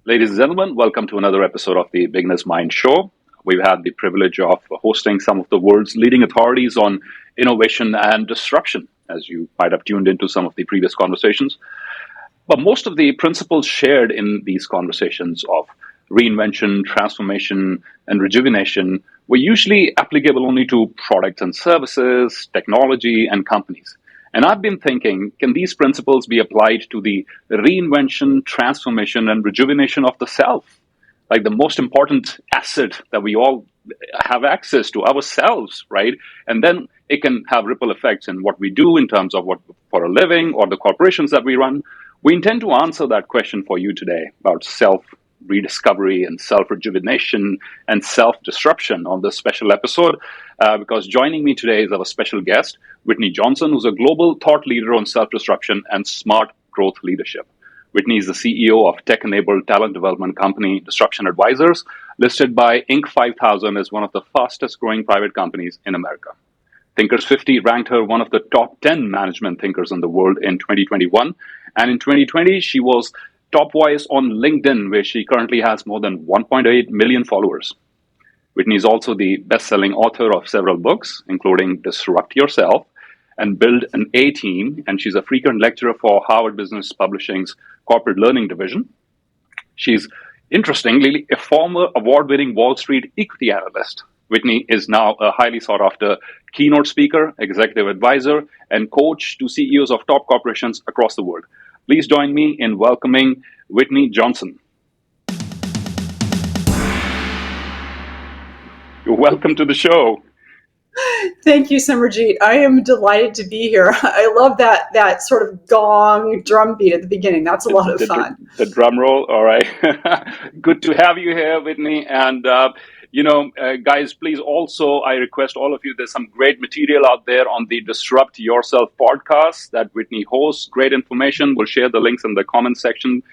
Ladies and gentlemen, welcome to another episode of the Beginner's Mind Show. We've had the privilege of hosting some of the world's leading authorities on innovation and disruption, as you might have tuned into some of the previous conversations. But most of the principles shared in these conversations of reinvention, transformation, and rejuvenation were usually applicable only to products and services, technology, and companies. And I've been thinking, can these principles be applied to the reinvention, transformation, and rejuvenation of the self? Like the most important asset that we all have access to, ourselves, right? And then it can have ripple effects in what we do in terms of what for a living or the corporations that we run. We intend to answer that question for you today about self-rediscovery and self-rejuvenation and self-disruption on this special episode, because joining me today is our special guest, Whitney Johnson, who's a global thought leader on self-disruption and smart growth leadership. Whitney is the CEO of tech-enabled talent development company Disruption Advisors, listed by Inc. 5000 as one of the fastest-growing private companies in America. Thinkers 50 ranked her one of the top 10 management thinkers in the world in 2021. And in 2020, she was top voice on LinkedIn, where she currently has more than 1.8 million followers. Whitney is also the best-selling author of several books, including Disrupt Yourself and Build an A-Team, and she's a frequent lecturer for Harvard Business Publishing's Corporate Learning Division. She's, interestingly, a former award-winning Wall Street equity analyst. Whitney is now a highly sought-after keynote speaker, executive advisor, and coach to CEOs of top corporations across the world. Please join me in welcoming Whitney Johnson. You're welcome to the show. Thank you, Simerjeet. I am delighted to be here. I love that sort of gong drum beat at the beginning. That's a lot of fun. The drum roll, all right. Good to have you here, Whitney. And, guys, please also, I request all of you, there's some great material out there on the Disrupt Yourself podcast that Whitney hosts. Great information. We'll share the links in the comment section.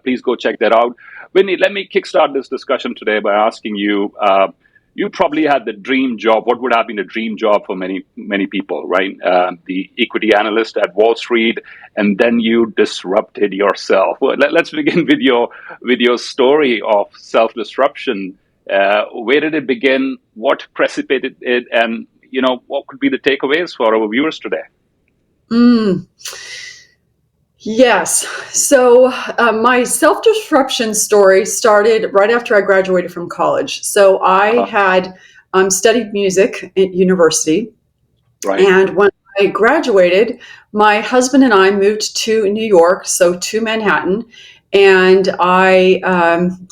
Please go check that out. Whitney, let me kickstart this discussion today by asking you, you probably had the dream job. What would have been a dream job for many, many people, right? The equity analyst at Wall Street, and then you disrupted yourself. Well, let's begin with your story of self-disruption. Where did it begin? What precipitated it? And, what could be the takeaways for our viewers today? Yes. So my self-disruption story started right after I graduated from college. So I had studied music at university. Right. And when I graduated, my husband and I moved to New York, so to Manhattan. And I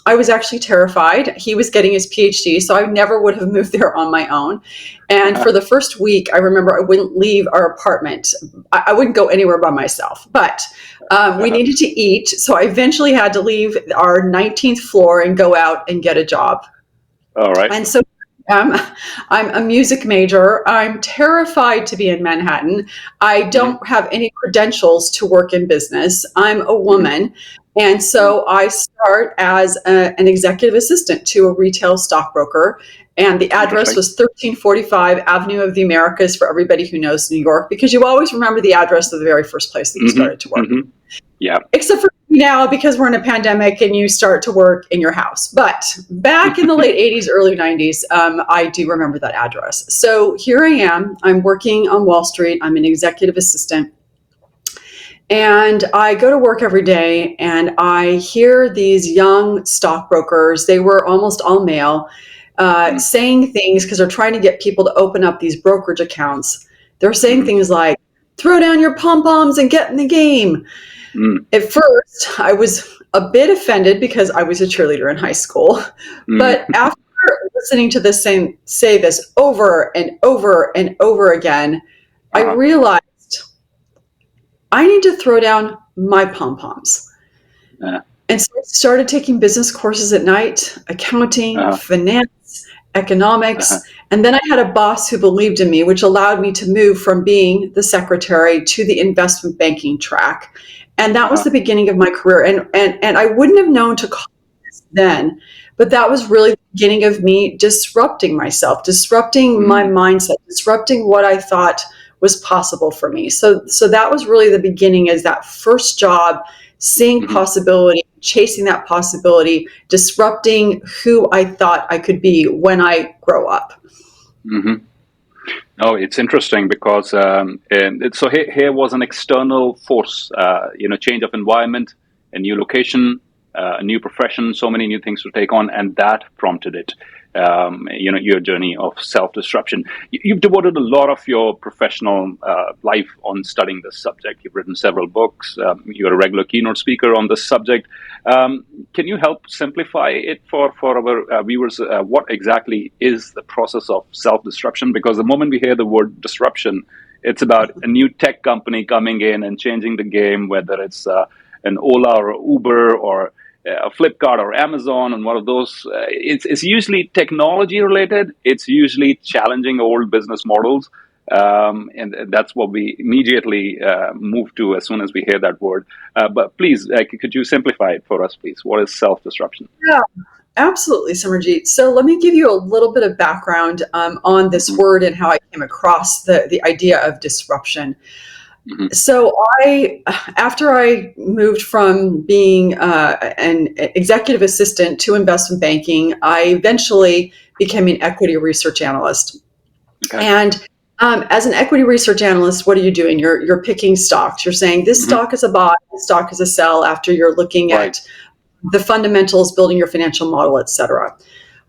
was actually terrified. He was getting his PhD, so I never would have moved there on my own. And for the first week, I remember I wouldn't leave our apartment. I wouldn't go anywhere by myself, but we needed to eat. So I eventually had to leave our 19th floor and go out and get a job. All right. And so I'm a music major. I'm terrified to be in Manhattan. I don't have any credentials to work in business. I'm a woman. And so I start as an executive assistant to a retail stockbroker. And the address was 1345 Avenue of the Americas for everybody who knows New York, because you always remember the address of the very first place that you started to work. Yeah. Except for now, because we're in a pandemic and you start to work in your house. But back in the late 80s, early 90s, I do remember that address. So here I am. I'm working on Wall Street. I'm an executive assistant. And I go to work every day and I hear these young stockbrokers, they were almost all male, saying things because they're trying to get people to open up these brokerage accounts. They're saying things like, throw down your pom-poms and get in the game. At first, I was a bit offended because I was a cheerleader in high school. But after listening to this say this over and over and over again, I realized I need to throw down my pom-poms. And so I started taking business courses at night, accounting, finance, economics. And then I had a boss who believed in me, which allowed me to move from being the secretary to the investment banking track. And that was the beginning of my career. And I wouldn't have known to call this then, but that was really the beginning of me disrupting myself, disrupting my mindset, disrupting what I thought was possible for me. So that was really the beginning, as that first job seeing possibility, chasing that possibility, disrupting who I thought I could be when I grow up. Mm-hmm. Oh, it's interesting because so here was an external force, change of environment, a new location, a new profession, so many new things to take on, and that prompted it. Your journey of self-disruption. You've devoted a lot of your professional life on studying this subject. You've written several books. You're a regular keynote speaker on this subject. Can you help simplify it for our viewers? What exactly is the process of self-disruption? Because the moment we hear the word disruption, it's about a new tech company coming in and changing the game, whether it's an Ola or Uber or Flipkart or Amazon, and one of those. It's usually technology related. It's usually challenging old business models. And that's what we immediately move to as soon as we hear that word. But please, could you simplify it for us, please? What is self-disruption? Yeah, absolutely, Simerjeet. So let me give you a little bit of background on this word and how I came across the idea of disruption. So after I moved from being an executive assistant to investment banking, I eventually became an equity research analyst. Okay. And as an equity research analyst, what are you doing? You're picking stocks. You're saying this stock is a buy, this stock is a sell, after you're looking at the fundamentals, building your financial model, et cetera.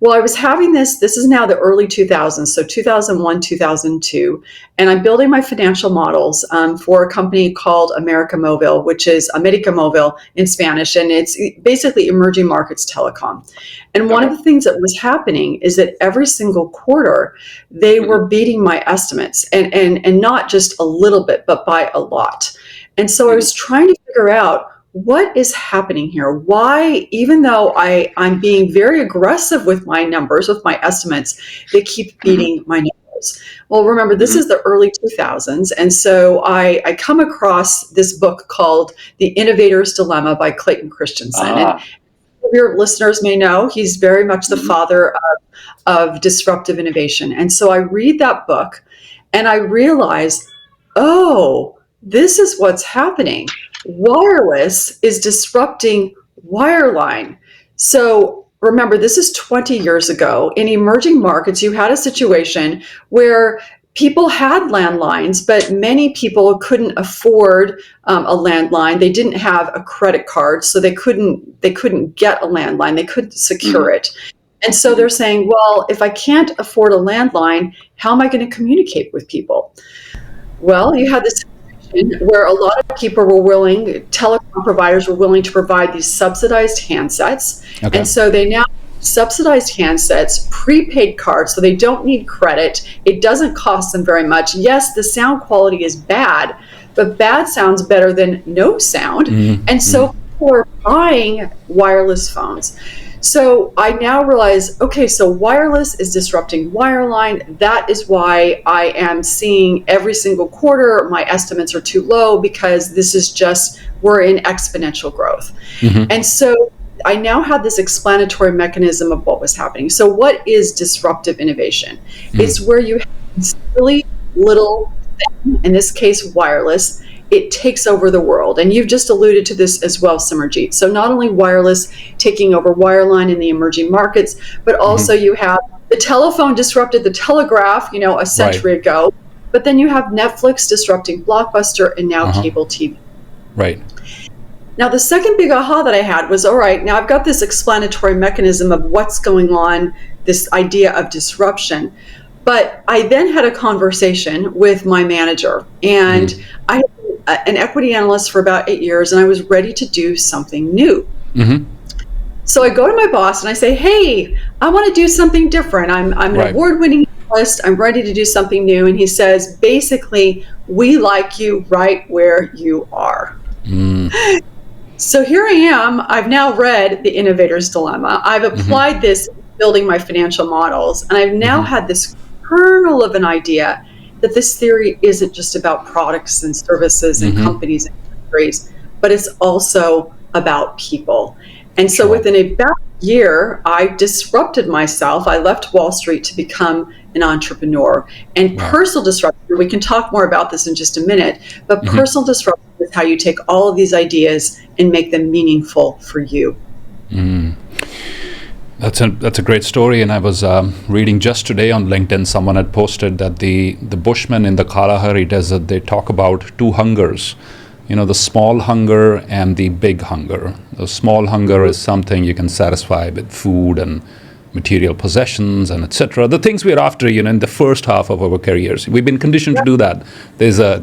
Well, I was having this is now the early 2000s, so 2001, 2002, and I'm building my financial models for a company called America Móvil, which is América Móvil in Spanish, and it's basically emerging markets telecom. And one of the things that was happening is that every single quarter, they were beating my estimates, and not just a little bit, but by a lot. And so I was trying to figure out, what is happening here? Why, even though I'm being very aggressive with my numbers, with my estimates, they keep beating my numbers? Well, remember, this is the early 2000s. And so I come across this book called The Innovator's Dilemma by Clayton Christensen. And your listeners may know he's very much the father of disruptive innovation. And so I read that book and I realize, oh, this is what's happening. Wireless is disrupting wireline. So remember, this is 20 years ago. In emerging markets, you had a situation where people had landlines, but many people couldn't afford a landline. They didn't have a credit card, so they couldn't get a landline. They couldn't secure it. And so they're saying, well, if I can't afford a landline, how am I going to communicate with people? Well, you had this where a lot of people were willing, telecom providers were willing to provide these subsidized handsets. Okay. And so they now subsidized handsets, prepaid cards, so they don't need credit. It doesn't cost them very much. Yes, the sound quality is bad, but bad sounds better than no sound. And so people are buying wireless phones. So I now realize, okay, so wireless is disrupting wireline. That is why I am seeing every single quarter my estimates are too low, because this is just, we're in exponential growth. And so I now have this explanatory mechanism of what was happening. So what is disruptive innovation? It's where you have this really little thing, in this case wireless, it takes over the world. And you've just alluded to this as well, Simerjeet. So not only wireless taking over wireline in the emerging markets, but also you have the telephone disrupted the telegraph, a century ago. But then you have Netflix disrupting Blockbuster and now cable TV. Right. Now, the second big aha that I had was, all right, now I've got this explanatory mechanism of what's going on, this idea of disruption. But I then had a conversation with my manager, and I had an equity analyst for about 8 years, and I was ready to do something new. So I go to my boss and I say, hey, I want to do something different. I'm an award-winning analyst. I'm ready to do something new. And he says, basically, we like you right where you are. So here I am. I've now read The Innovator's Dilemma. I've applied this building my financial models, and I've now had this kernel of an idea that this theory isn't just about products and services and companies and countries, but it's also about people. And so within about a year, I disrupted myself. I left Wall Street to become an entrepreneur. And personal disruption, we can talk more about this in just a minute, but personal disruption is is how you take all of these ideas and make them meaningful for you. That's a great story, and I was reading just today on LinkedIn. Someone had posted that the Bushmen in the Kalahari Desert, they talk about two hungers, the small hunger and the big hunger. The small hunger is something you can satisfy with food and material possessions and etc. The things we're after, in the first half of our careers. We've been conditioned to do that. There's a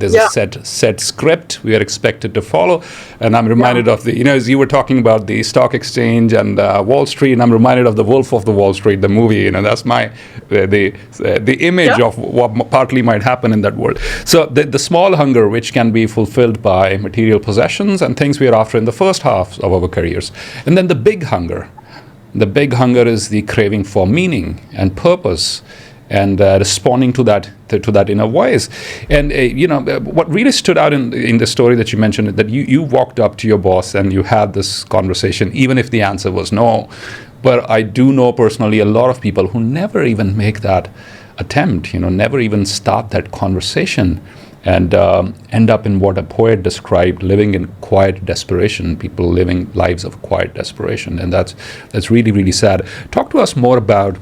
set script we are expected to follow. And I'm reminded of as you were talking about the stock exchange and Wall Street, and I'm reminded of the Wolf of the Wall Street, the movie. That's my the image of what partly might happen in that world. So the small hunger, which can be fulfilled by material possessions and things we are after in the first half of our careers, and then the big hunger. The big hunger is the craving for meaning and purpose, and responding to that inner voice. And what really stood out in the story that you mentioned, that you walked up to your boss and you had this conversation, even if the answer was no. But I do know personally a lot of people who never even make that attempt, never even start that conversation, and end up in what a poet described, living in quiet desperation, people living lives of quiet desperation. And that's really, really sad. Talk to us more about,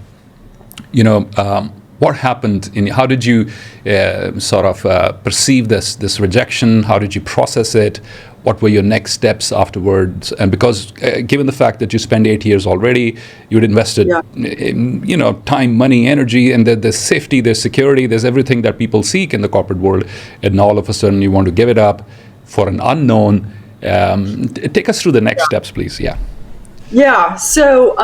what happened, how did you perceive this rejection? How did you process it? What were your next steps afterwards? And because given the fact that you spent 8 years already, you'd invested, time, money, energy, and there's safety, there's security, there's everything that people seek in the corporate world, and all of a sudden you want to give it up for an unknown. Take us through the next steps, please. Yeah. So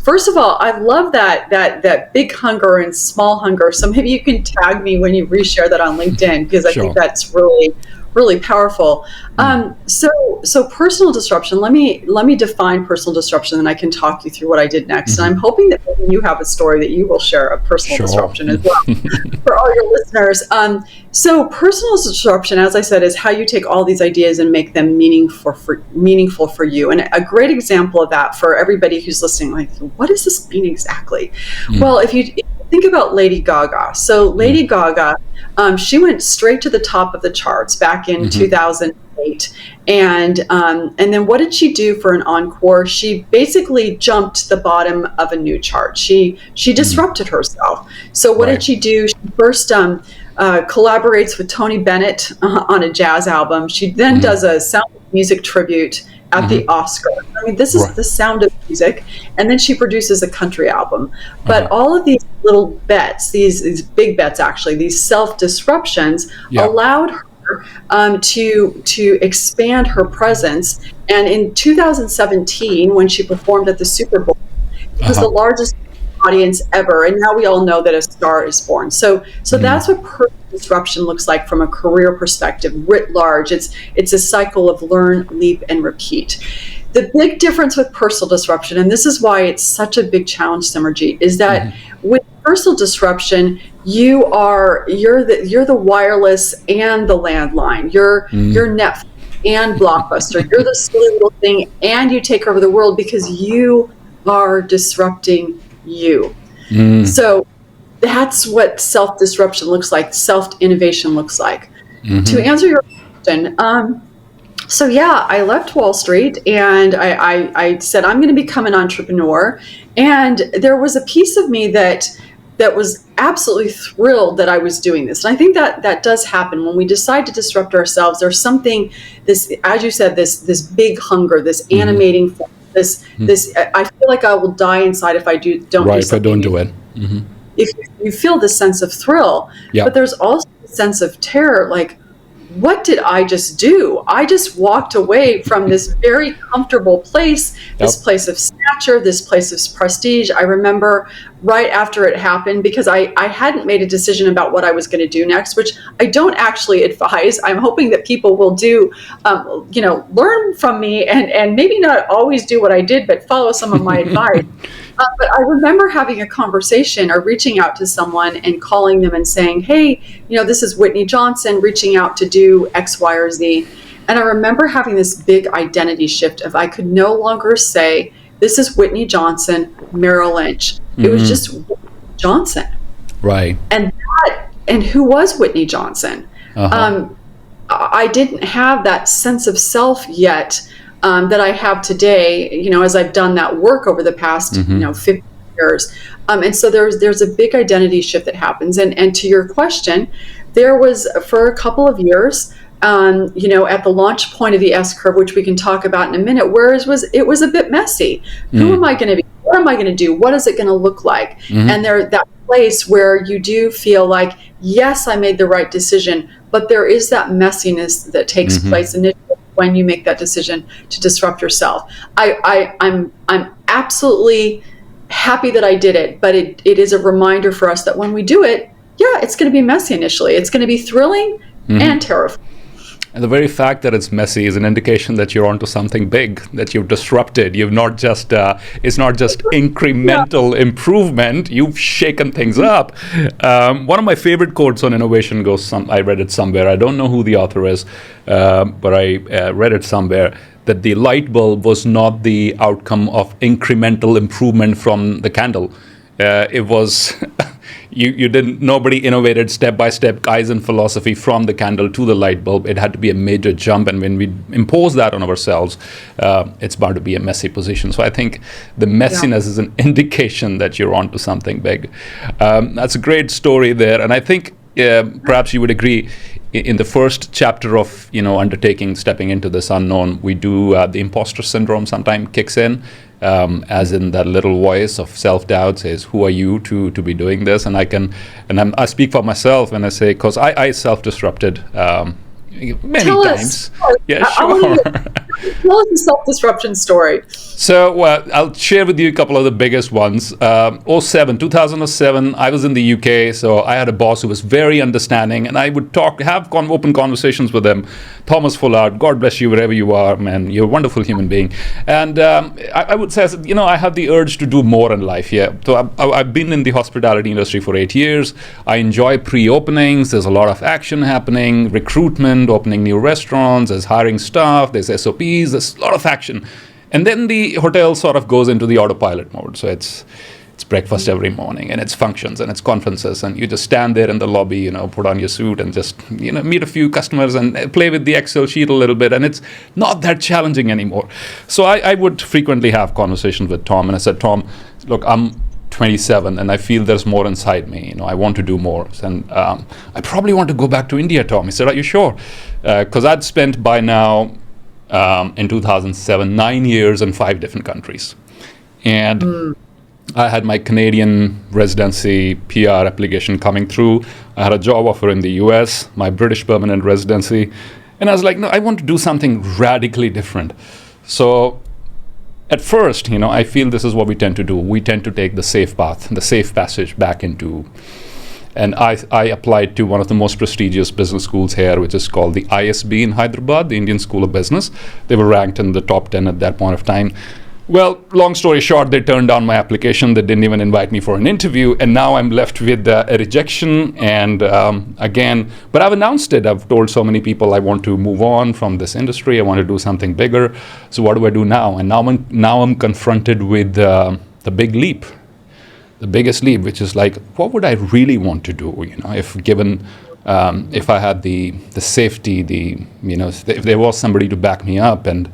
first of all, I love that big hunger and small hunger. So maybe you can tag me when you reshare that on LinkedIn, because I think that's really, really powerful. So personal disruption. Let me define personal disruption, and I can talk you through what I did next. And I'm hoping that maybe you have a story that you will share of personal disruption as well for all your listeners. So personal disruption, as I said, is how you take all these ideas and make them meaningful for you. And a great example of that for everybody who's listening, like, what does this mean exactly? Well, if you think about Lady Gaga. So Lady Gaga, she went straight to the top of the charts back in 2008. And then what did she do for an encore? She basically jumped to the bottom of a new chart. She disrupted herself. So what did she do? She first collaborates with Tony Bennett on a jazz album. She then does a Sound of Music tribute at the Oscars. I mean, this is the Sound of Music. And then she produces a country album. But all of these little bets, these big bets actually, these self-disruptions allowed her to expand her presence. And in 2017, when she performed at the Super Bowl, it was the largest audience ever. And now we all know that a star is born. So that's what personal disruption looks like from a career perspective, writ large. It's a cycle of learn, leap, and repeat. The big difference with personal disruption, and this is why it's such a big challenge, Simerjeet, is that with personal disruption, you're the wireless and the landline. You're Netflix and Blockbuster. You're the silly little thing, and you take over the world because you are disrupting you. So that's what self-disruption looks like, self-innovation looks like. To answer your question, I left Wall Street and I said, I'm going to become an entrepreneur. And there was a piece of me that was absolutely thrilled that I was doing this. And I think that does happen when we decide to disrupt ourselves. There's something, this, as you said, this big hunger, this animating force, this I feel like I will die inside if I don't do something. If I don't do it. If you feel this sense of thrill, but there's also a sense of terror, like, what did I just do? I just walked away from this very comfortable place, this place of stature, this place of prestige. I remember right after it happened, because I hadn't made a decision about what I was going to do next, which I don't actually advise. I'm hoping that people will do, learn from me and maybe not always do what I did, but follow some of my advice. But I remember having a conversation or reaching out to someone and calling them and saying, hey, this is Whitney Johnson reaching out to do X, Y, or Z. And I remember having this big identity shift of I could no longer say, this is Whitney Johnson, Merrill Lynch. It was just Whitney Johnson. Right. And who was Whitney Johnson? I didn't have that sense of self yet that I have today, as I've done that work over the past, 50 years. And so there's a big identity shift that happens. And to your question, there was, for a couple of years, at the launch point of the S curve, which we can talk about in a minute, whereas it was a bit messy. Who am I going to be? What am I going to do? What is it going to look like? And that place where you do feel like, yes, I made the right decision, but there is that messiness that takes place initially when you make that decision to disrupt yourself. I'm absolutely happy that I did it, but it is a reminder for us that when we do it, it's going to be messy initially. It's going to be thrilling and terrifying. And the very fact that it's messy is an indication that you're onto something big, that you've disrupted. You've not just, it's not just incremental improvement, you've shaken things up. One of my favorite quotes on innovation goes, I read it somewhere, I don't know who the author is, but I read it somewhere, that the light bulb was not the outcome of incremental improvement from the candle. It was... Nobody innovated step-by-step Kaizen philosophy from the candle to the light bulb. It had to be a major jump. And when we impose that on ourselves, it's bound to be a messy position. So I think the messiness is an indication that you're onto something big. That's a great story there. And I think perhaps you would agree, in the first chapter of stepping into this unknown, we do the imposter syndrome sometimes kicks in, as in that little voice of self-doubt says, who are you to be doing this? And I speak for myself when I say, because I self-disrupted many times. Yeah, sure. Tell us a self-disruption story. So I'll share with you a couple of the biggest ones. 2007, I was in the UK, so I had a boss who was very understanding, and I would have open conversations with him. Thomas Fullard, God bless you wherever you are, man. You're a wonderful human being. And I would say, I have the urge to do more in life. Yeah. So I've been in the hospitality industry for 8 years. I enjoy pre-openings. There's a lot of action happening, recruitment, opening new restaurants, there's hiring staff, there's SOPs, there's a lot of action. And then the hotel sort of goes into the autopilot mode. So it's breakfast every morning, and it's functions, and it's conferences, and you just stand there in the lobby, put on your suit and just, meet a few customers and play with the Excel sheet a little bit, and it's not that challenging anymore. So I would frequently have conversations with Tom, and I said, Tom, look, I'm 27 and I feel there's more inside me. I want to do more. And I probably want to go back to India, Tom. He said, are you sure? Because I'd spent by now, in 2007, 9 years in 5 different countries. And I had my Canadian residency PR application coming through. I had a job offer in the US, my British permanent residency. And I was like, no, I want to do something radically different. So at first, I feel this is what we tend to do. We tend to take the safe path, the safe passage back into. And I applied to one of the most prestigious business schools here, which is called the ISB in Hyderabad, the Indian School of Business. They were ranked in the top 10 at that point of time. Well, long story short, they turned down my application. They didn't even invite me for an interview. And now I'm left with a rejection. And again, but I've announced it. I've told so many people I want to move on from this industry. I want to do something bigger. So what do I do now? And now I'm confronted with the big leap, the biggest leap, which is like, what would I really want to do? If given, if I had the safety, if there was somebody to back me up, and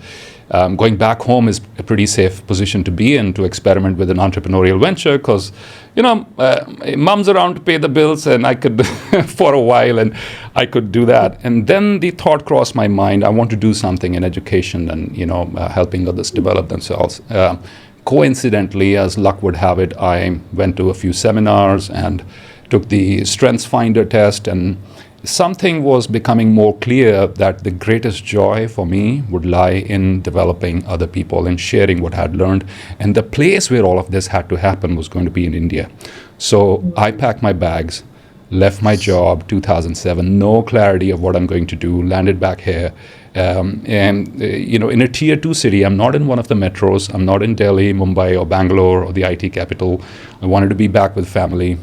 going back home is a pretty safe position to be in, to experiment with an entrepreneurial venture, because mom's around to pay the bills, and I could for a while, and I could do that. And then the thought crossed my mind, I want to do something in education and helping others develop themselves. Coincidentally, as luck would have it, I went to a few seminars and took the Strengths Finder test, and something was becoming more clear that the greatest joy for me would lie in developing other people and sharing what I had learned. And the place where all of this had to happen was going to be in India. So I packed my bags, left my job, 2007, no clarity of what I'm going to do, landed back here. In a tier 2 city, I'm not in one of the metros, I'm not in Delhi, Mumbai, or Bangalore, or the IT capital. I wanted to be back with family.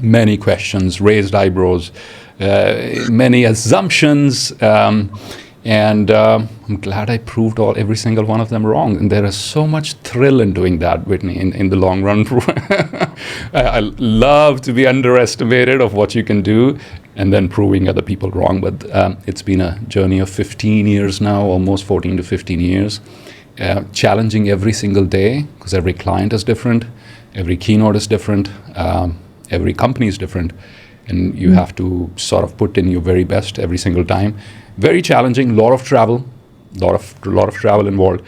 Many questions, raised eyebrows, many assumptions, and I'm glad I proved every single one of them wrong. And there is so much thrill in doing that, Whitney, in the long run. I love to be underestimated of what you can do. and then proving other people wrong. But it's been a journey of 15 years now, almost 14 to 15 years, challenging every single day, because every client is different, every keynote is different, every company is different, and you have to sort of put in your very best every single time. Very challenging, lot of travel involved,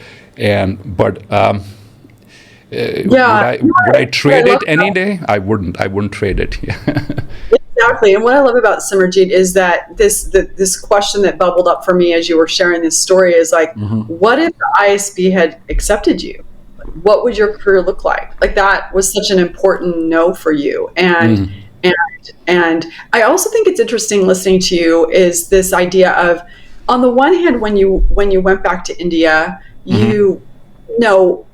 but would I trade it any day? I wouldn't trade it. Exactly. And what I love about Simerjeet is that this question that bubbled up for me as you were sharing this story is like, what if the ISB had accepted you? What would your career look like? Like, that was such an important no for you. And I also think it's interesting listening to you is this idea of, on the one hand, when you went back to India, you know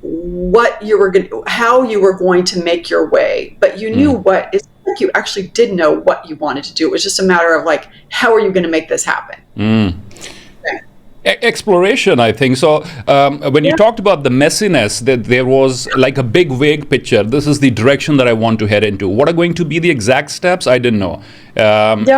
what you were how you were going to make your way, but you knew what it's like you actually did know what you wanted to do. It was just a matter of like, how are you going to make this happen? Exploration, I think. So when you talked about the messiness, that there was like a big vague picture. This is the direction that I want to head into. What are going to be the exact steps? I didn't know. And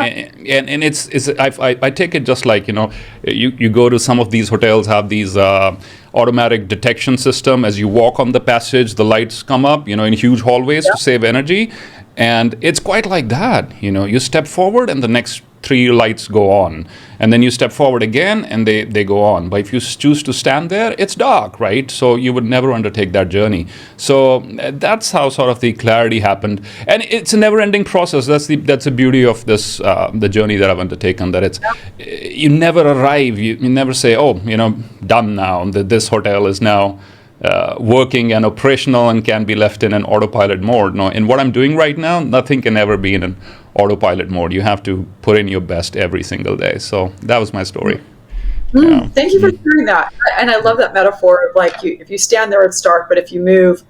it's I take it just like, you go to some of these hotels, have these automatic detection system. As you walk on the passage, the lights come up, in huge hallways to save energy. And it's quite like that. You step forward and the next 3 lights go on, and then you step forward again and they go on. But if you choose to stand there, it's dark, right? So you would never undertake that journey. So that's how sort of the clarity happened, and it's a never-ending process. That's the beauty of this the journey that I've undertaken. That it's you never arrive. You never say, done now. This hotel is now working and operational and can be left in an autopilot mode. No, in what I'm doing right now, nothing can ever be in an autopilot mode. You have to put in your best every single day. So that was my story. Thank you for sharing that. And I love that metaphor of like, if you stand there, it's dark, but if you move,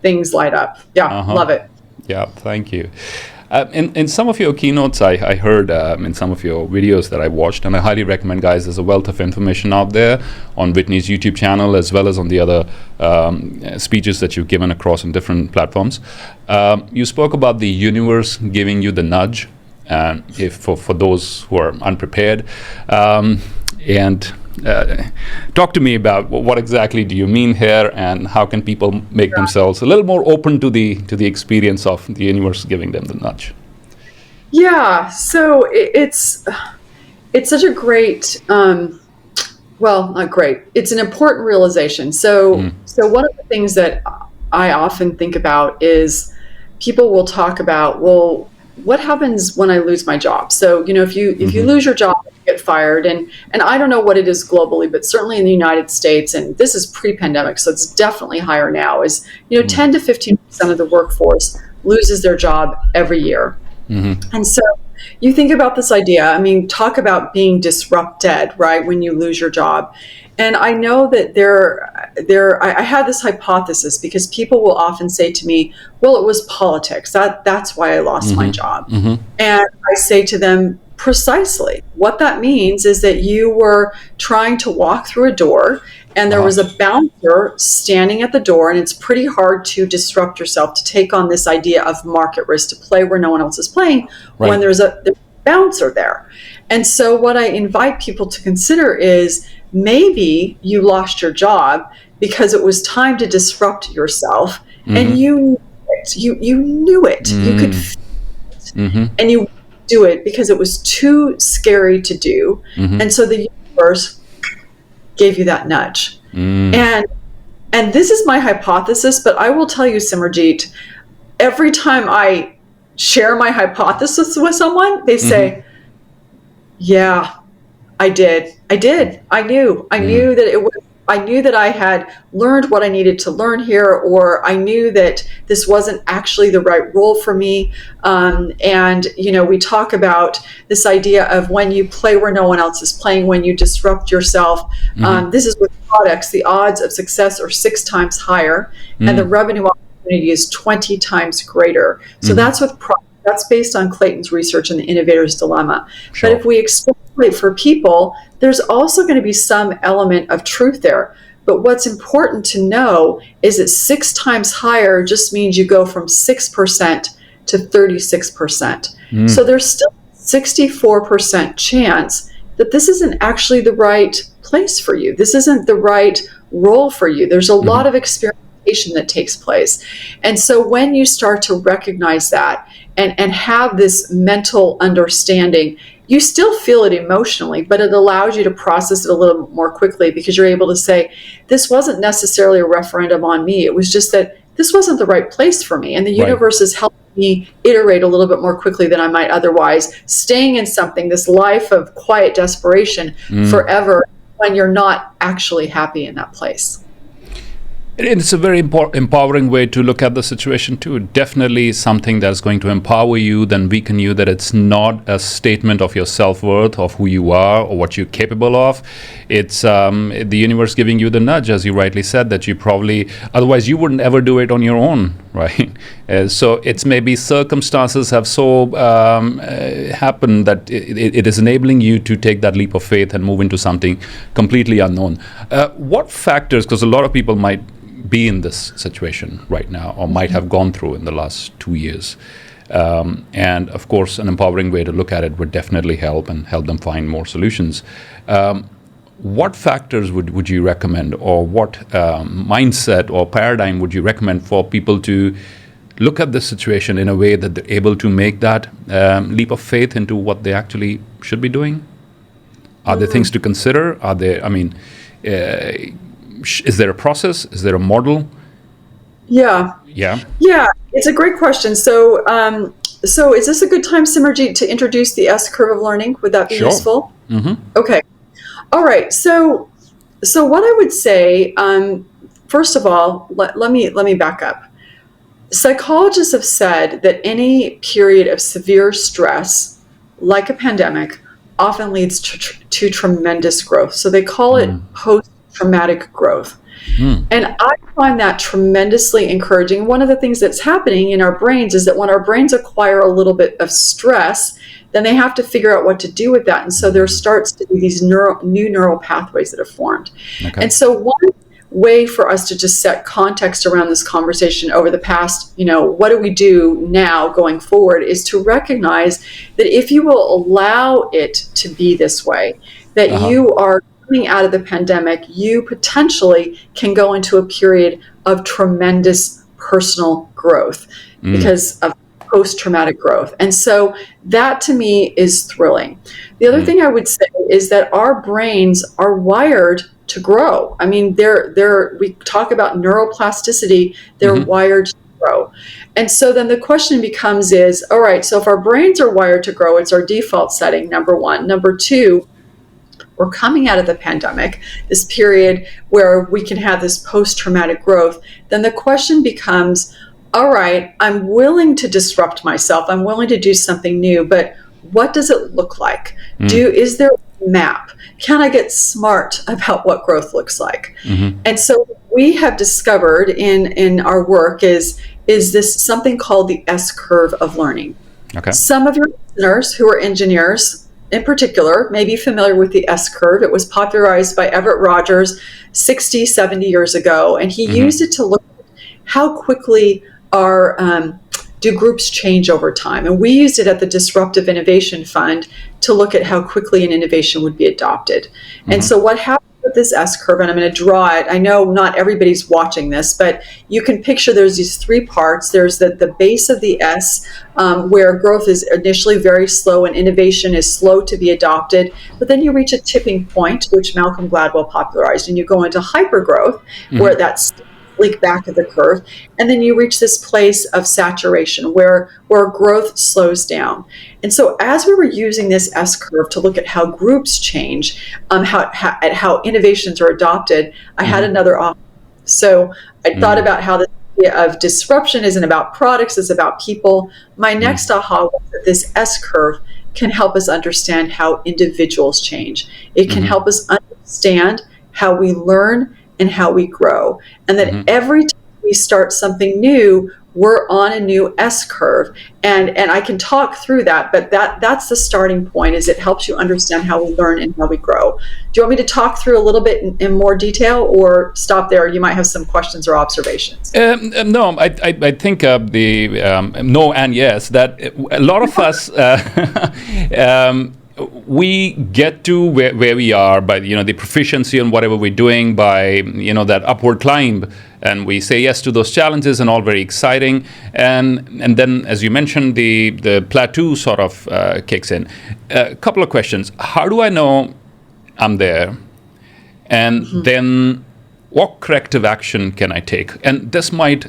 things light up. Love it. Yeah, thank you. In some of your keynotes, I heard in some of your videos that I watched, and I highly recommend, guys, there's a wealth of information out there on Whitney's YouTube channel, as well as on the other speeches that you've given across on different platforms. You spoke about the universe giving you the nudge, for those who are unprepared. Talk to me about what exactly do you mean here, and how can people make themselves a little more open to the experience of the universe giving them the nudge? Yeah, so it's such a great, not great. It's an important realization. So one of the things that I often think about is people will talk about, well, what happens when I lose my job? So, if you lose your job, you get fired, and I don't know what it is globally, but certainly in the United States, and this is pre-pandemic, so it's definitely higher now, is 10 to 15% of the workforce loses their job every year. And so you think about this idea, talk about being disrupted, right, when you lose your job. And I know that I had this hypothesis, because people will often say to me, well, it was politics. That's why I lost my job. And I say to them, precisely. What that means is that you were trying to walk through a door, and there was a bouncer standing at the door, and it's pretty hard to disrupt yourself, to take on this idea of market risk, to play where no one else is playing when there's a bouncer there. And so what I invite people to consider is, maybe you lost your job because it was time to disrupt yourself, and you knew it. You knew it. You could feel it. And you do it because it was too scary to do. And so the universe gave you that nudge. And this is my hypothesis, but I will tell you, Simerjeet, every time I share my hypothesis with someone, they say, yeah, I did. I knew that it was. I knew that I had learned what I needed to learn here, or I knew that this wasn't actually the right role for me. And we talk about this idea of when you play where no one else is playing, when you disrupt yourself. This is with products. The odds of success are 6 times higher, and the revenue opportunity is 20 times greater. So that's with products. That's based on Clayton's research and the innovator's dilemma. Sure. But if we extrapolate for people, there's also going to be some element of truth there. But what's important to know is that 6 times higher just means you go from 6% to 36%. So there's still 64% chance that this isn't actually the right place for you. This isn't the right role for you. There's a lot of experimentation that takes place. And so when you start to recognize that and have this mental understanding, you still feel it emotionally, but it allows you to process it a little more quickly, because you're able to say, this wasn't necessarily a referendum on me. It was just that this wasn't the right place for me. And the universe is helping me iterate a little bit more quickly than I might otherwise, staying in something, this life of quiet desperation forever, when you're not actually happy in that place. It's a very empowering way to look at the situation too. Definitely something that's going to empower you, then weaken you, that it's not a statement of your self-worth, of who you are or what you're capable of. It's the universe giving you the nudge, as you rightly said, that you probably, otherwise you wouldn't ever do it on your own, right? So it's maybe circumstances have so happened that it is enabling you to take that leap of faith and move into something completely unknown. What factors, because a lot of people might be in this situation right now, or might have gone through in the last 2 years. And of course, an empowering way to look at it would definitely help and help them find more solutions. What factors would you recommend, or what mindset or paradigm would you recommend for people to look at this situation in a way that they're able to make that leap of faith into what they actually should be doing? Are there things to consider? Are there, is there a process? Is there a model? Yeah, it's a great question. So, so is this a good time, Simerjeet, to introduce the S curve of learning? Would that be useful? Okay. All right. So what I would say, first of all, let me back up. Psychologists have said that any period of severe stress, like a pandemic, often leads to tremendous growth. So they call it post-traumatic growth. And I find that tremendously encouraging. One of the things that's happening in our brains is that when our brains acquire a little bit of stress, then they have to figure out what to do with that. And so there starts to be these new neural pathways that have formed. Okay. And so one way for us to just set context around this conversation over the past, what do we do now going forward, is to recognize that if you will allow it to be this way, that you are coming out of the pandemic, you potentially can go into a period of tremendous personal growth because of post-traumatic growth. And so that to me is thrilling. The other thing I would say is that our brains are wired to grow. I mean, we talk about neuroplasticity, they're wired to grow. And so then the question becomes all right, so if our brains are wired to grow, it's our default setting, number one. Number two, we're coming out of the pandemic, this period where we can have this post-traumatic growth. Then the question becomes, all right, I'm willing to disrupt myself. I'm willing to do something new, but what does it look like? Is there a map? Can I get smart about what growth looks like? And so we have discovered in our work is this something called the S curve of learning. Okay. Some of your listeners who are engineers in particular may be familiar with the S curve. It was popularized by Everett Rogers 60, 70 years ago, and he used it to look at how quickly do groups change over time. And we used it at the Disruptive Innovation Fund to look at how quickly an innovation would be adopted. And so what happens with this S curve, and I'm going to draw it. I know not everybody's watching this, but you can picture there's these three parts. There's the base of the S, where growth is initially very slow and innovation is slow to be adopted. But then you reach a tipping point, which Malcolm Gladwell popularized, and you go into hypergrowth, where that's bleak back of the curve, and then you reach this place of saturation where growth slows down. And so as we were using this S curve to look at how groups change, how innovations are adopted, I had another aha. So I thought about how the idea of disruption isn't about products, it's about people. My next aha was that this S curve can help us understand how individuals change. It can help us understand how we learn and how we grow. And that every time we start something new, we're on a new S curve, and I can talk through that, but that's the starting point. Is it helps you understand how we learn and how we grow. Do you want me to talk through a little bit in more detail, or stop there? You might have some questions or observations. No, I think the no and yes, that a lot of us we get to where we are by the proficiency in whatever we're doing, by that upward climb, and we say yes to those challenges, and all very exciting, and then, as you mentioned, the plateau sort of kicks in. A couple of questions: how do I know I'm there? And then, what corrective action can I take? And this might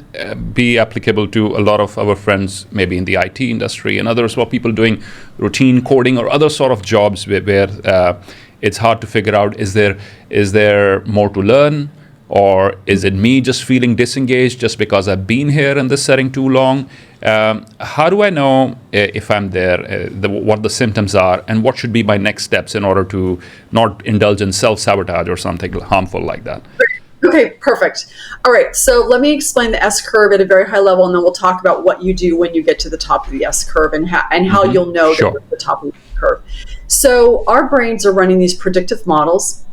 be applicable to a lot of our friends, maybe in the IT industry and others, or people doing routine coding or other sort of jobs where it's hard to figure out, is there more to learn? Or is it me just feeling disengaged just because I've been here in this setting too long? How do I know if I'm there, what the symptoms are, and what should be my next steps in order to not indulge in self-sabotage or something harmful like that? Okay, perfect. All right, so let me explain the S curve at a very high level, and then we'll talk about what you do when you get to the top of the S curve, and how you'll know that you're at the top of the curve. So our brains are running these predictive models,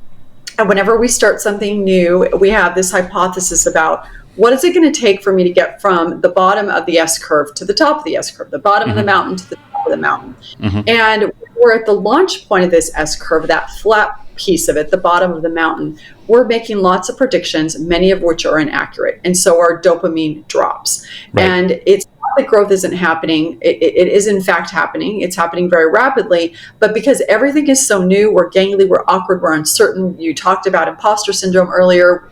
and whenever we start something new, we have this hypothesis about what is it going to take for me to get from the bottom of the S curve to the top of the S curve, the bottom of the mountain to the top of the mountain. And we're at the launch point of this S curve, that flat piece of it, the bottom of the mountain. We're making lots of predictions, many of which are inaccurate. And so our dopamine drops. Right. And it's not that growth isn't happening. It is in fact happening. It's happening very rapidly. But because everything is so new, we're gangly, we're awkward, we're uncertain. You talked about imposter syndrome earlier.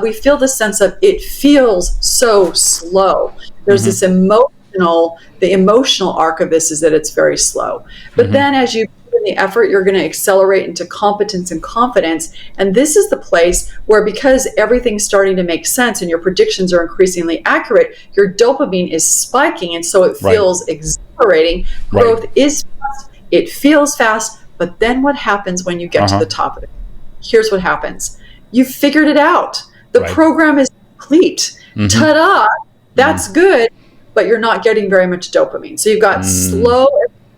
We feel this sense of it feels so slow. There's this the emotional arc of this is that it's very slow. But then as you the effort, you're going to accelerate into competence and confidence. And this is the place where, because everything's starting to make sense and your predictions are increasingly accurate, your dopamine is spiking. And so it feels exhilarating. Growth is fast. It feels fast. But then what happens when you get to the top of it? Here's what happens. You've figured it out. The program is complete. Ta-da! That's good. But you're not getting very much dopamine. So you've got slow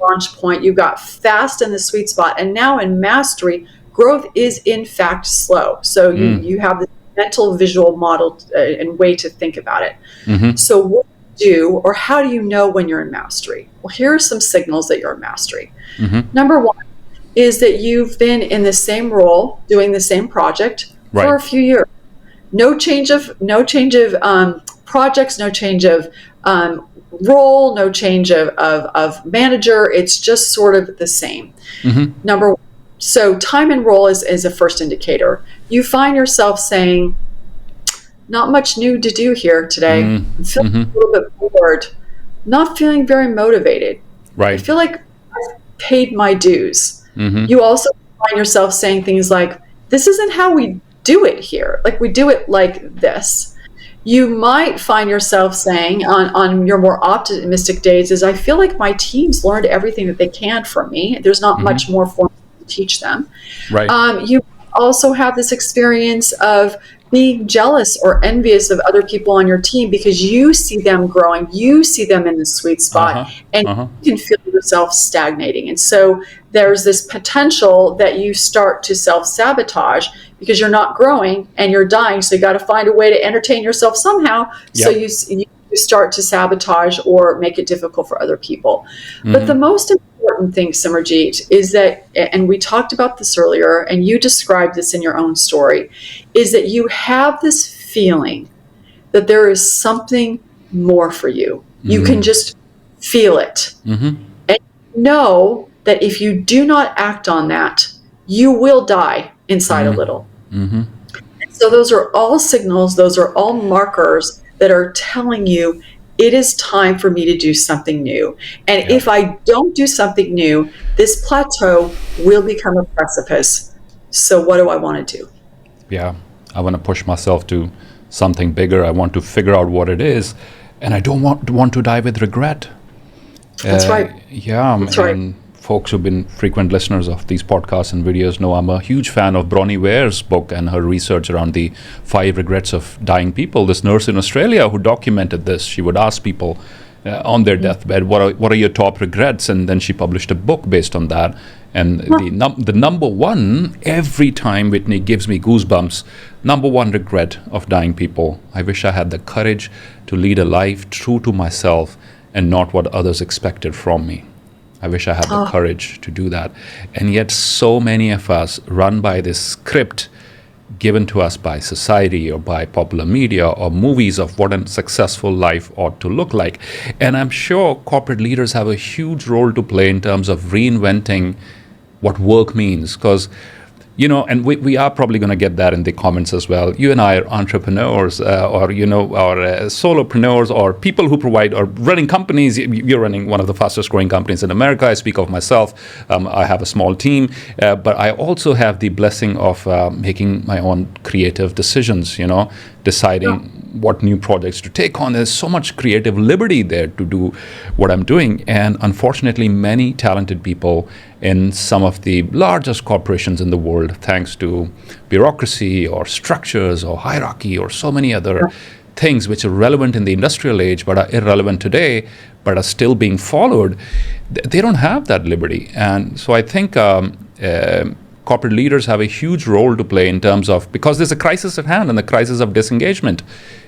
launch point, you've got fast in the sweet spot, and now in mastery, growth is in fact slow. So you have this mental visual model and way to think about it. So what do you do, or how do you know when you're in mastery? Well, here are some signals that you're in mastery. Number one is that you've been in the same role, doing the same project for a few years. No change of projects, no change of role, no change of manager. It's just sort of the same. Number one. So time and role is a first indicator. You find yourself saying, not much new to do here today. I'm feeling a little bit bored, not feeling very motivated. I feel like I've paid my dues. You also find yourself saying things like, this isn't how we do it here. Like, we do it like this. You might find yourself saying on your more optimistic days is, I feel like my team's learned everything that they can from me. There's not much more for me to teach them. You also have this experience of being jealous or envious of other people on your team because you see them growing, you see them in the sweet spot, and you can feel yourself stagnating. And so there's this potential that you start to self-sabotage because you're not growing and you're dying. So you got to find a way to entertain yourself somehow. So you start to sabotage or make it difficult for other people. But the most important thing, Simerjeet, is that, and we talked about this earlier, and you described this in your own story, is that you have this feeling that there is something more for you. You can just feel it. And know that if you do not act on that, you will die inside a little. So those are all signals, those are all markers that are telling you it is time for me to do something new. And if I don't do something new, this plateau will become a precipice. So what do I want to do? I want to push myself to something bigger. I want to figure out what it is. And I don't want to die with regret. That's right. That's right. folks who've been frequent listeners of these podcasts and videos know I'm a huge fan of Bronnie Ware's book and her research around the 5 regrets of dying people. This nurse in Australia who documented this, she would ask people on their deathbed, what are your top regrets? And then she published a book based on that. And the number one, every time, Whitney, gives me goosebumps, number one regret of dying people: I wish I had the courage to lead a life true to myself and not what others expected from me. I wish I had the courage to do that. And yet so many of us run by this script given to us by society or by popular media or movies of what a successful life ought to look like. And I'm sure corporate leaders have a huge role to play in terms of reinventing what work means, because and we are probably going to get that in the comments as well. You and I are entrepreneurs, or solopreneurs, or people who provide or running companies. You're running one of the fastest growing companies in America. I speak of myself. I have a small team, but I also have the blessing of making my own creative decisions, deciding what new projects to take on. There's so much creative liberty there to do what I'm doing. And unfortunately, many talented people in some of the largest corporations in the world, thanks to bureaucracy or structures or hierarchy or so many other things which are relevant in the industrial age but are irrelevant today, but are still being followed, they don't have that liberty. And so I think corporate leaders have a huge role to play in terms of, because there's a crisis at hand, and the crisis of disengagement.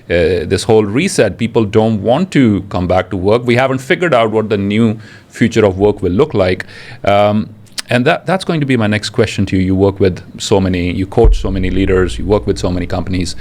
This whole reset, people don't want to come back to work. We haven't figured out what the new future of work will look like. And that's going to be my next question to you. You work with you coach so many leaders, you work with so many companies.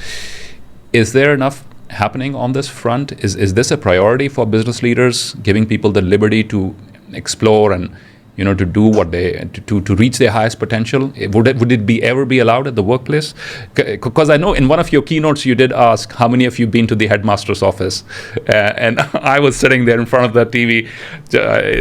Is there enough happening on this front? Is this a priority for business leaders, giving people the liberty to explore and to do what to reach their highest potential? Would it ever be allowed at the workplace? Because I know in one of your keynotes you did ask how many of you been to the headmaster's office, and I was sitting there in front of the TV,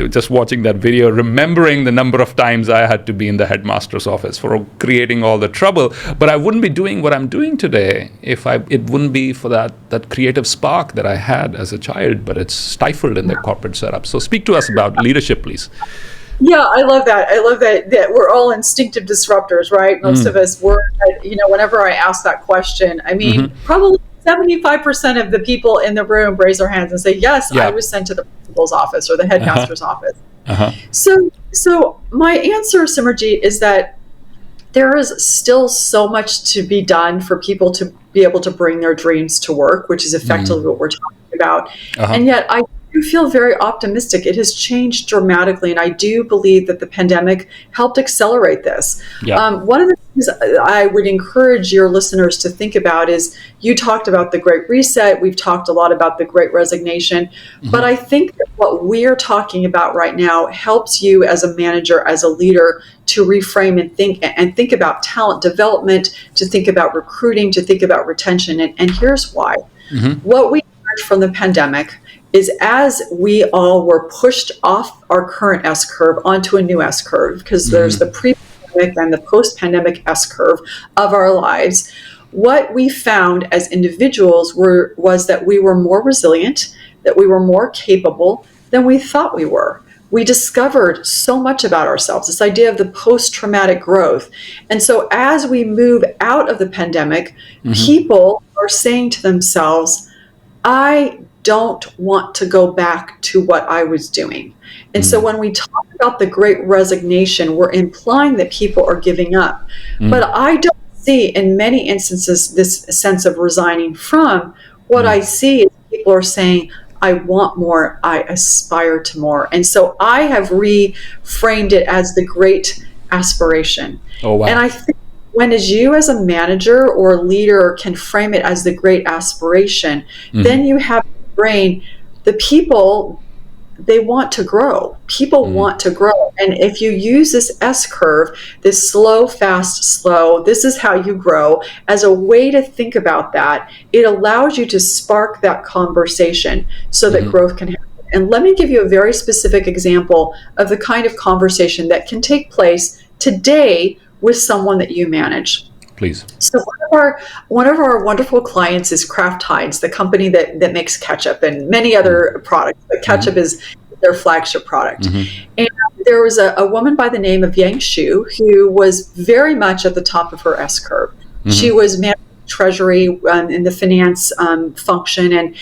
just watching that video, remembering the number of times I had to be in the headmaster's office for creating all the trouble. But I wouldn't be doing what I'm doing today if it wouldn't be for that creative spark that I had as a child, but it's stifled in the corporate setup. So speak to us about leadership, please. Yeah, I love that. I love that we're all instinctive disruptors, right? Most of us were, whenever I ask that question, I mean, probably 75% of the people in the room raise their hands and say, yes, I was sent to the principal's office or the headmaster's office. So my answer, Simerjeet, is that there is still so much to be done for people to be able to bring their dreams to work, which is effectively what we're talking about. And yet I feel very optimistic. It has changed dramatically, and I do believe that the pandemic helped accelerate this. One of the things I would encourage your listeners to think about is, you talked about the Great Reset, we've talked a lot about the Great Resignation, but I think that what we're talking about right now helps you as a manager, as a leader, to reframe and think about talent development, to think about recruiting, to think about retention. And here's why. What we learned from the pandemic is, as we all were pushed off our current S-curve onto a new S-curve, because there's the pre-pandemic and the post-pandemic S-curve of our lives, what we found as individuals was that we were more resilient, that we were more capable than we thought we were. We discovered so much about ourselves, this idea of the post-traumatic growth. And so as we move out of the pandemic, people are saying to themselves, I don't want to go back to what I was doing. And so when we talk about the Great Resignation, we're implying that people are giving up. But I don't see in many instances this sense of resigning from. What I see is people are saying, I want more, I aspire to more. And so I have reframed it as the great aspiration. Oh, wow. And I think as you as a manager or leader can frame it as the great aspiration, then you have brain, the people, they want to grow. People want to grow. And if you use this S-curve, this slow, fast, slow, this is how you grow, as a way to think about that, it allows you to spark that conversation so that growth can happen. And let me give you a very specific example of the kind of conversation that can take place today with someone that you manage. Please. So one of our wonderful clients is Kraft Heinz, the company that makes ketchup and many other products. But ketchup is their flagship product. Mm-hmm. And there was a woman by the name of Yang Shu who was very much at the top of her S curve. Mm-hmm. She was managing treasury in the finance function and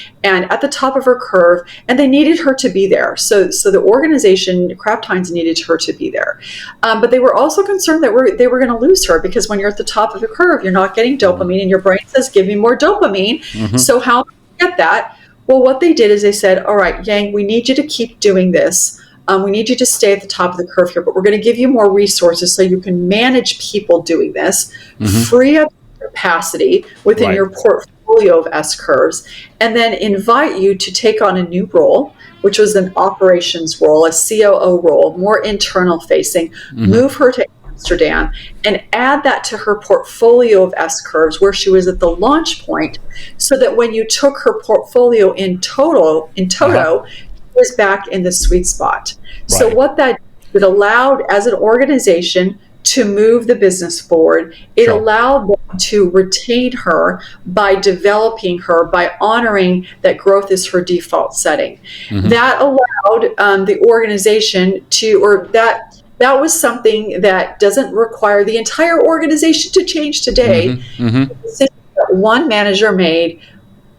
at the top of her curve, and they needed her to be there. So the organization, Kraft Heinz, needed her to be there. But they were also concerned that they were going to lose her, because when you're at the top of the curve, you're not getting dopamine, and your brain says, give me more dopamine. Mm-hmm. So how do you get that? Well, what they did is they said, all right, Yang, we need you to keep doing this. We need you to stay at the top of the curve here, but we're going to give you more resources so you can manage people doing this, free up capacity within your portfolio of S curves, and then invite you to take on a new role, which was an operations role, a COO role, more internal facing, move her to Amsterdam and add that to her portfolio of S curves where she was at the launch point, so that when you took her portfolio in toto, she was back in the sweet spot. So what that did, it allowed, as an organization, to move the business forward. It allowed them to retain her by developing her, by honoring that growth is her default setting. That allowed the organization to, or that was something that doesn't require the entire organization to change today. The decision that one manager made,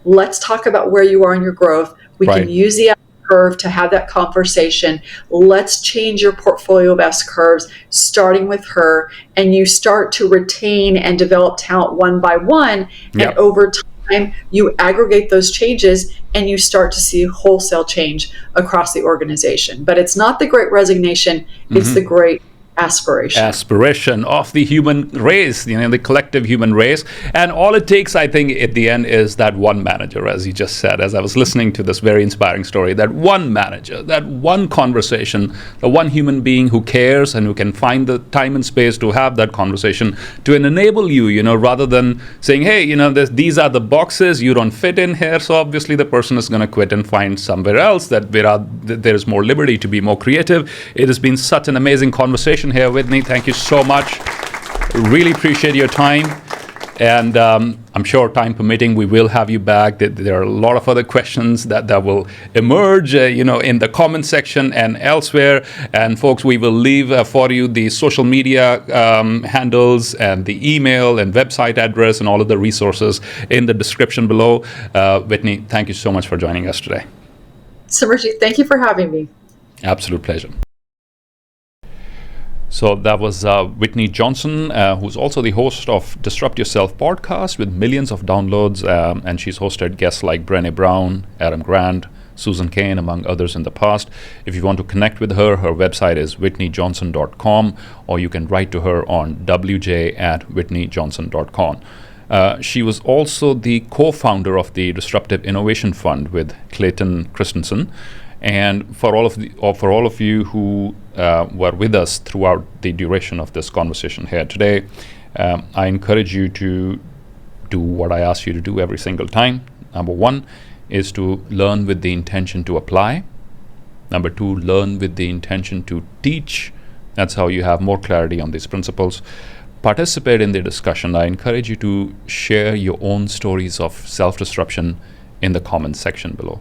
let's talk about where you are in your growth. We can use the curve to have that conversation. Let's change your portfolio of S curves, starting with her, and you start to retain and develop talent one by one. And over time, you aggregate those changes and you start to see wholesale change across the organization. But it's not the great resignation, it's the great aspiration of the human race, the collective human race. And all it takes, I think, at the end is that one manager, as you just said, as I was listening to this very inspiring story, that one manager, that one conversation, the one human being who cares and who can find the time and space to have that conversation to enable you, rather than saying, hey, these are the boxes, you don't fit in here, so obviously the person is going to quit and find somewhere else that there is more liberty to be more creative. It has been such an amazing conversation here, Whitney. Thank you so much. Really appreciate your time. And I'm sure, time permitting, we will have you back. There are a lot of other questions that will emerge, in the comment section and elsewhere. And folks, we will leave for you the social media handles and the email and website address and all of the resources in the description below. Whitney, thank you so much for joining us today. Simerjeet, thank you for having me. Absolute pleasure. So that was Whitney Johnson, who's also the host of Disrupt Yourself podcast with millions of downloads. And she's hosted guests like Brené Brown, Adam Grant, Susan Cain, among others in the past. If you want to connect with her, her website is whitneyjohnson.com, or you can write to her on wj@whitneyjohnson.com. She was also the co-founder of the Disruptive Innovation Fund with Clayton Christensen. And for all of you who were with us throughout the duration of this conversation here today, I encourage you to do what I ask you to do every single time. Number one is to learn with the intention to apply. Number two, learn with the intention to teach. That's how you have more clarity on these principles. Participate in the discussion. I encourage you to share your own stories of self-disruption in the comment section below.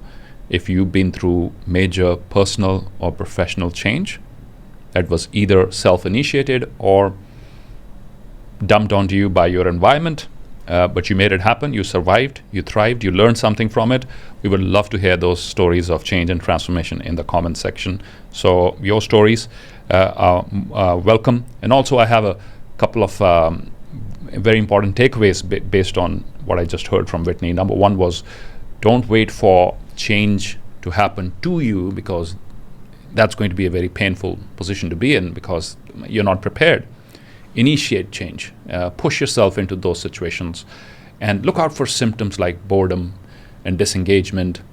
If you've been through major personal or professional change that was either self-initiated or dumped onto you by your environment, but you made it happen, you survived, you thrived, you learned something from it, we would love to hear those stories of change and transformation in the comment section. So your stories are welcome. And also I have a couple of very important takeaways based on what I just heard from Whitney. Number one was, don't wait for change to happen to you, because that's going to be a very painful position to be in because you're not prepared. Initiate change. Push yourself into those situations and look out for symptoms like boredom and disengagement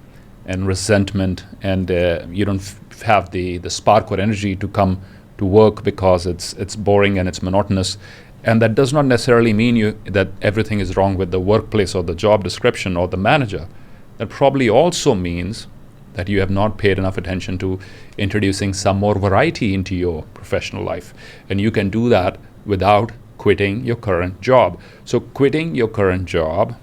and resentment, and you don't have the spark or energy to come to work because it's boring and it's monotonous. And that does not necessarily mean that everything is wrong with the workplace or the job description or the manager. That probably also means that you have not paid enough attention to introducing some more variety into your professional life. And you can do that without quitting your current job. So quitting your current job,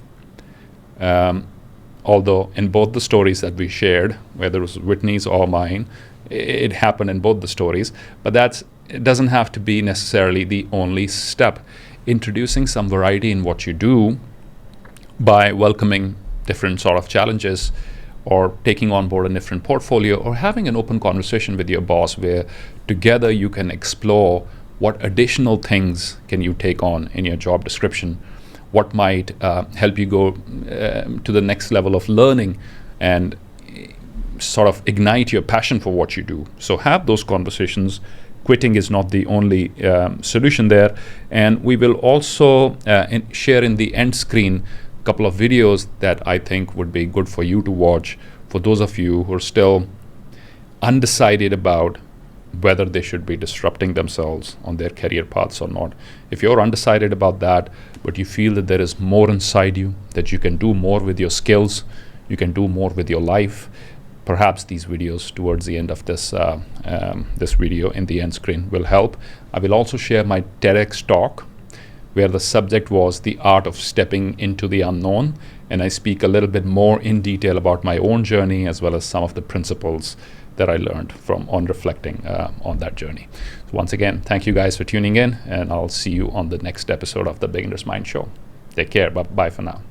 although in both the stories that we shared, whether it was Whitney's or mine, it happened in both the stories. But it doesn't have to be necessarily the only step. Introducing some variety in what you do by welcoming different sort of challenges, or taking on board a different portfolio, or having an open conversation with your boss where together you can explore what additional things can you take on in your job description, what might help you go to the next level of learning and sort of ignite your passion for what you do. So have those conversations. Quitting is not the only solution there. And we will also share in the end screen a couple of videos that I think would be good for you to watch for those of you who are still undecided about whether they should be disrupting themselves on their career paths or not. If you're undecided about that, but you feel that there is more inside you, that you can do more with your skills, you can do more with your life, perhaps these videos towards the end of this this video in the end screen will help. I will also share my TEDx talk where the subject was the art of stepping into the unknown, and I speak a little bit more in detail about my own journey as well as some of the principles that I learned from reflecting on that journey. So once again, thank you guys for tuning in, and I'll see you on the next episode of the Beginner's Mind Show. Take care. Bye for now.